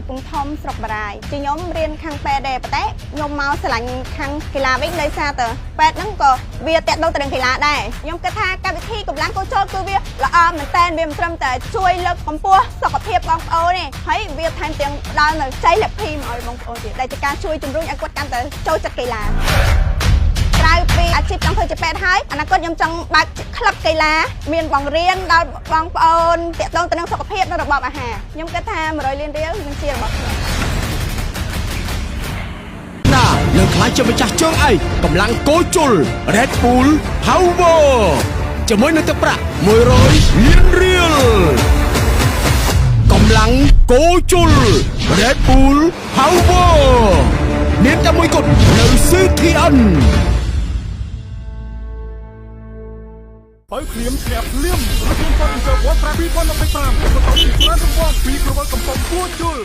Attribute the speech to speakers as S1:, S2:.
S1: ពុំធំស្រុកបារាយជាខ្ញុំរៀនខាងពេទ្យដែរប៉ុន្តែខ្ញុំមកឆ្លាញ់ខាងកីឡាវិញដោយសារតែពេទ្យហ្នឹងក៏វាតាក់ទងទៅនឹងកីឡាដែរខ្ញុំគិតថាកម្មវិធីកម្លាំងកោជលគឺវាល្អមែនតើវាមិនត្រឹមតែជួយលើកកម្ពស់សុខភាពបងប្អូនទេហើយវាថែមទាំងផ្ដល់នូវចីលភាពឲ្យបងប្អូនទៀតដែលជាការជួយជំរុញឲ្យគាត់កាន់តែចូលចិត្តកីឡាក្រៅពីអាជីពចង់ធ្វើជាពេទ្យហើយអនាគតខ្ញុំចង់បើកក្លឹបកីឡាមានបង្រៀនដល់បងប្អូនតាក់ទងទៅនឹងសុខភាពនិងរបបអាហារខ្ញុំគិតថា100លានរៀលនឹងជារបស់ខ្ញុំ
S2: ណានឹងខ្លាចជាម្ចាស់ជើងឯកកម្លាំងកោជល Red Bull Power ជាមួយនឹងទឹកប្រាក់100លានរៀលកម្លាំងកោជល Red Bull Power មានតែមួយគត់នៅ CTN
S3: បើក្លៀមស្ញាប់លៀមរថយន្តគាត់ទៅវត្តប្រាពី2025បន្តពីច្រើនរង្វាន់ពីក្រវល់កំពង់ពួរជុល